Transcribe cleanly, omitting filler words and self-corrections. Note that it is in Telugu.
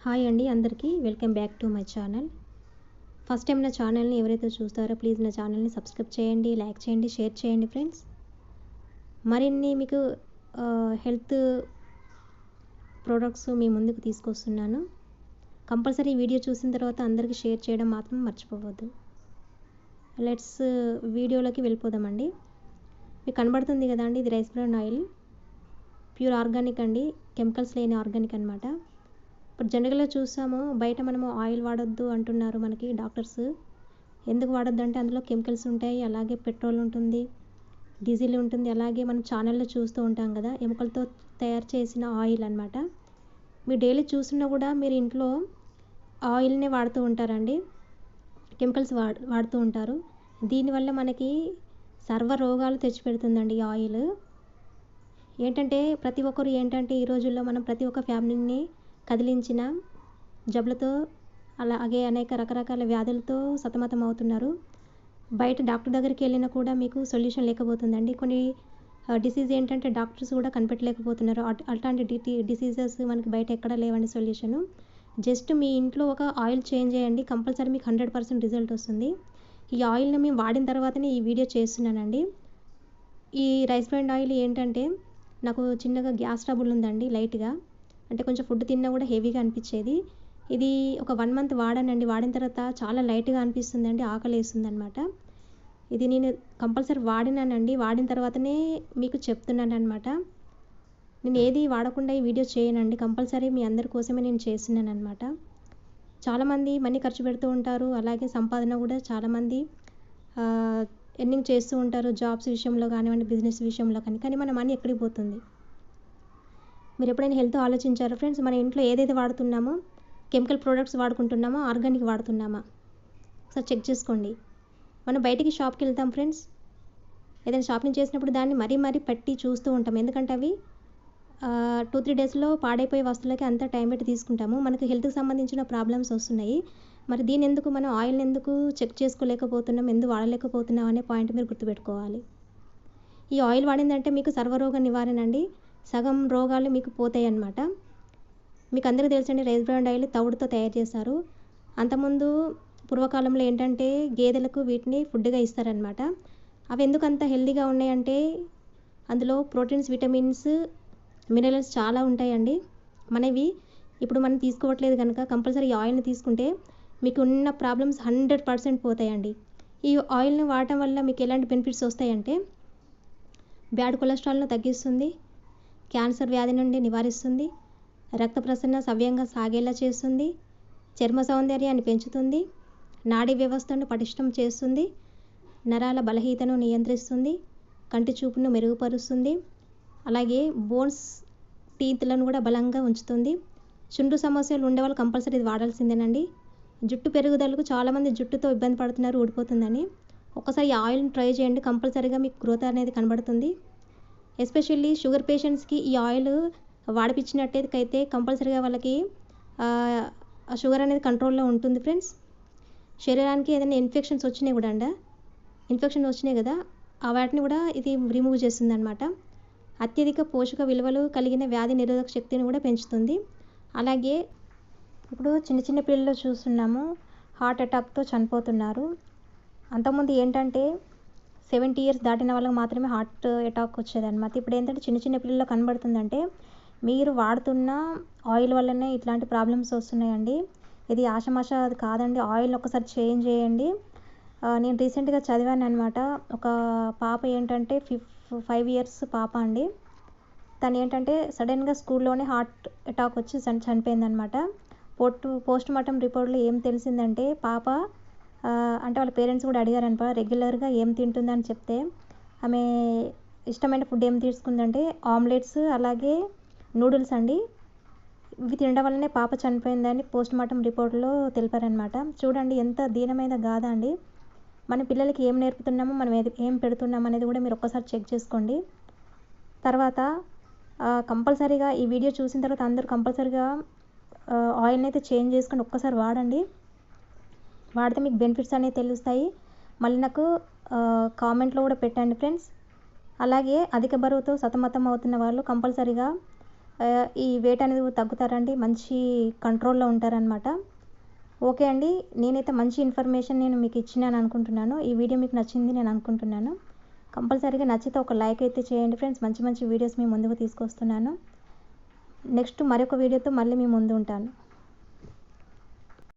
హాయ్ అండి అందరికీ welcome back to my channel. First time నా ఛానల్ని ఎవరైతే చూస్తారో ప్లీజ్ నా ఛానల్ని సబ్స్క్రైబ్ చేయండి, లైక్ చేయండి, షేర్ చేయండి ఫ్రెండ్స్. మరిన్ని మీకు హెల్త్ ప్రోడక్ట్స్ మీ ముందుకు తీసుకొస్తున్నాను. కంపల్సరీ వీడియో చూసిన తర్వాత అందరికీ షేర్ చేయడం మాత్రం మర్చిపోవద్దు. లెట్స్ వీడియోలోకి వెళ్ళిపోదామండి. మీకు కనబడుతుంది కదా అండి, ఇది rice bran oil, pure organic అండి, కెమికల్స్ లేని ఆర్గానిక్ అనమాట. ఇప్పుడు జనరల్గా చూసాము బయట మనము ఆయిల్ వాడొద్దు అంటున్నారు మనకి డాక్టర్స్. ఎందుకు వాడొద్దు అంటే అందులో కెమికల్స్ ఉంటాయి, అలాగే పెట్రోల్ ఉంటుంది, డీజిల్ ఉంటుంది, అలాగే మనం ఛానల్లో చూస్తూ ఉంటాం కదా ఎముకలతో తయారు చేసిన ఆయిల్ అనమాట. మీరు డైలీ చూసినా కూడా మీరు ఇంట్లో ఆయిల్నే వాడుతూ ఉంటారండి, కెమికల్స్ వాడుతూ ఉంటారు. దీనివల్ల మనకి సర్వ రోగాలు తెచ్చిపెడుతుందండి ఈ ఆయిల్. ఏంటంటే ప్రతి ఒక్కరు ఏంటంటే ఈ రోజుల్లో మనం ప్రతి ఒక్క ఫ్యామిలీని కదిలించిన జబ్బులతో అలాగే అనేక రకరకాల వ్యాధులతో సతమతం అవుతున్నారు. బయట డాక్టర్ దగ్గరికి వెళ్ళినా కూడా మీకు సొల్యూషన్ లేకపోతుందండి. కొన్ని డిసీజ్ ఏంటంటే డాక్టర్స్ కూడా కనిపెట్టలేకపోతున్నారు. అట్లాంటి డిసీజెస్ మనకి బయట ఎక్కడ లేవండి సొల్యూషను. జస్ట్ మీ ఇంట్లో ఒక ఆయిల్ చేంజ్ చేయండి, కంపల్సరీ మీకు 100% రిజల్ట్ వస్తుంది. ఈ ఆయిల్ని మేము వాడిన తర్వాతనే ఈ వీడియో చేస్తున్నానండి. ఈ రైస్ బ్రాన్ ఆయిల్ ఏంటంటే నాకు చిన్నగా గ్యాస్ ట్రబుల్ ఉందండి, లైట్గా అంటే కొంచెం ఫుడ్ తిన్నా కూడా హెవీగా అనిపించేది. ఇది ఒక 1 మంత్ వాడానండి. వాడిన తర్వాత చాలా లైట్గా అనిపిస్తుందండి, ఆకలి వేస్తుంది అనమాట. ఇది నేను కంపల్సరీ వాడినానండి. వాడిన తర్వాతనే మీకు చెప్తున్నాను అనమాట. నేను ఏది వాడకుండా ఈ వీడియో చేయనండి, కంపల్సరీ మీ అందరి కోసమే నేను చేస్తున్నాను అనమాట. చాలామంది మనీ ఖర్చు పెడుతూ ఉంటారు, అలాగే సంపాదన కూడా చాలామంది ఎర్నింగ్ చేస్తూ ఉంటారు, జాబ్స్ విషయంలో కానివ్వండి, బిజినెస్ విషయంలో కానీ మన మనీ ఎక్కడికి పోతుంది? మీరు ఎప్పుడైనా హెల్త్ ఆలోచించారా ఫ్రెండ్స్? మన ఇంట్లో ఏదైతే వాడుతున్నామో, కెమికల్ ప్రోడక్ట్స్ వాడుకుంటున్నామో, ఆర్గానిక్ వాడుతున్నామా ఒకసారి చెక్ చేసుకోండి. మనం బయటికి షాప్కి వెళ్తాం ఫ్రెండ్స్, ఏదైనా షాపింగ్ చేసినప్పుడు దాన్ని మరీ పెట్టి చూస్తూ ఉంటాం. ఎందుకంటే అవి 2-3 డేస్లో పాడైపోయే వస్తువులకి అంత టైం పెట్టి తీసుకుంటాము. మనకు హెల్త్కి సంబంధించిన ప్రాబ్లమ్స్ వస్తున్నాయి. మరి దీని ఎందుకు మనం ఆయిల్ని ఎందుకు చెక్ చేసుకోలేకపోతున్నాం, ఎందుకు వాడలేకపోతున్నాం అనే పాయింట్ మీరు గుర్తుపెట్టుకోవాలి. ఈ ఆయిల్ వాడిందంటే మీకు సర్వరోగ నివారణ అండి, సగం రోగాలు మీకు పోతాయి అన్నమాట. మీకు అందరికీ తెలుసండి రైస్ బ్రాన్ ఆయిల్ తవుడుతో తయారు చేస్తారు. అంతకుముందు పూర్వకాలంలో ఏంటంటే గేదెలకు వీటిని ఫుడ్గా ఇస్తారనమాట. అవి ఎందుకు అంత హెల్తీగా ఉన్నాయంటే అందులో ప్రోటీన్స్, విటమిన్స్, మినరల్స్ చాలా ఉంటాయండి. మనవి ఇప్పుడు మనం తీసుకోవట్లేదు కనుక కంపల్సరీ ఈ ఆయిల్ని తీసుకుంటే మీకు ఉన్న ప్రాబ్లమ్స్ 100% పోతాయండి. ఈ ఆయిల్ని వాడటం వల్ల మీకు ఎలాంటి బెనిఫిట్స్ వస్తాయంటే బ్యాడ్ కొలెస్ట్రాల్ను తగ్గిస్తుంది, క్యాన్సర్ వ్యాధి నుండి నివారిస్తుంది, రక్త ప్రసరణ సవ్యంగా సాగేలా చేస్తుంది, చర్మ సౌందర్యాన్ని పెంచుతుంది, నాడీ వ్యవస్థను పటిష్టం చేస్తుంది, నరాల బలహీనతను నియంత్రిస్తుంది, కంటి చూపును మెరుగుపరుస్తుంది, అలాగే బోన్స్, టీత్లను కూడా బలంగా ఉంచుతుంది. చుండ్రు సమస్యలు ఉండేవాళ్ళు కంపల్సరీ ఇది వాడాల్సిందేనండి. జుట్టు పెరుగుదలకు చాలామంది జుట్టుతో ఇబ్బంది పడుతున్నారు, ఊడిపోతుందని. ఒకసారి ఈ ఆయిల్ని ట్రై చేయండి, కంపల్సరీగా మీకు గ్రోత్ అనేది కనబడుతుంది. ఎస్పెషల్లీ షుగర్ పేషెంట్స్కి ఈ ఆయిల్ వాడిపించినట్టయితే కంపల్సరీగా వాళ్ళకి ఆ షుగర్ అనేది కంట్రోల్లో ఉంటుంది ఫ్రెండ్స్. శరీరానికి ఏదైనా ఇన్ఫెక్షన్స్ వచ్చినాయి కూడా ఇన్ఫెక్షన్ వచ్చినాయి కదా, వాటిని కూడా ఇది రిమూవ్ చేస్తుంది అనమాట. అత్యధిక పోషక విలువలు కలిగిన వ్యాధి నిరోధక శక్తిని కూడా పెంచుతుంది. అలాగే ఇప్పుడు చిన్న పిల్లలు చూస్తున్నాము హార్ట్ అటాక్తో చనిపోతున్నారు. అంతకుముందు ఏంటంటే 70 years దాటిన వాళ్ళకి మాత్రమే హార్ట్ అటాక్ వచ్చేదన్నమాట. ఇప్పుడు ఏంటంటే చిన్న పిల్లల్లో కనబడుతుందంటే మీరు వాడుతున్న ఆయిల్ వల్లనే ఇట్లాంటి ప్రాబ్లమ్స్ వస్తున్నాయండి. ఇది ఆషామాష అది కాదండి. ఆయిల్ ఒకసారి చేంజ్ చేయండి. నేను రీసెంట్గా చదివాను అనమాట. ఒక పాప ఏంటంటే 5 years పాప అండి. తను ఏంటంటే సడన్గా స్కూల్లోనే హార్ట్ అటాక్ వచ్చి చనిపోయిందనమాట. పోస్ట్ మార్టం రిపోర్ట్లో ఏం తెలిసిందంటే పాప అంటే వాళ్ళ పేరెంట్స్ కూడా అడిగారనమాట రెగ్యులర్గా ఏం తింటుందని చెప్తే ఆమె ఇష్టమైన ఫుడ్ ఏం తీసుకుందంటే ఆమ్లెట్స్, అలాగే నూడిల్స్ అండి. ఇవి తినడం వల్లనే పాప చనిపోయిందని పోస్ట్ మార్టం రిపోర్ట్లో తెలిపారనమాట. చూడండి ఎంత దీనమైన గాథ అండి. మన పిల్లలకి ఏం నేర్పుతున్నామో, మనం ఏం పెడుతున్నాం అనేది కూడా మీరు ఒక్కసారి చెక్ చేసుకోండి. తర్వాత కంపల్సరీగా ఈ వీడియో చూసిన తర్వాత అందరూ కంపల్సరీగా ఆయిల్ని అయితే చేంజ్ చేసుకొని ఒక్కసారి వాడండి. వాడితే మీకు బెనిఫిట్స్ అనేవి తెలుస్తాయి. మళ్ళీ నాకు కామెంట్లో కూడా పెట్టండి ఫ్రెండ్స్. అలాగే అధిక బరువుతో సతమతం అవుతున్న వాళ్ళు కంపల్సరీగా ఈ వెయిట్ అనేది తగ్గుతారండి, మంచి కంట్రోల్లో ఉంటారనమాట. ఓకే అండి, నేనైతే మంచి ఇన్ఫర్మేషన్ నేను మీకు ఇచ్చినాను అనుకుంటున్నాను. ఈ వీడియో మీకు నచ్చింది నేను అనుకుంటున్నాను. కంపల్సరీగా నచ్చితే ఒక లైక్ అయితే చేయండి ఫ్రెండ్స్. మంచి మంచి వీడియోస్ మీ ముందుకు తీసుకొస్తున్నాను. నెక్స్ట్ మరొక వీడియోతో మళ్ళీ మీ ముందు ఉంటాను.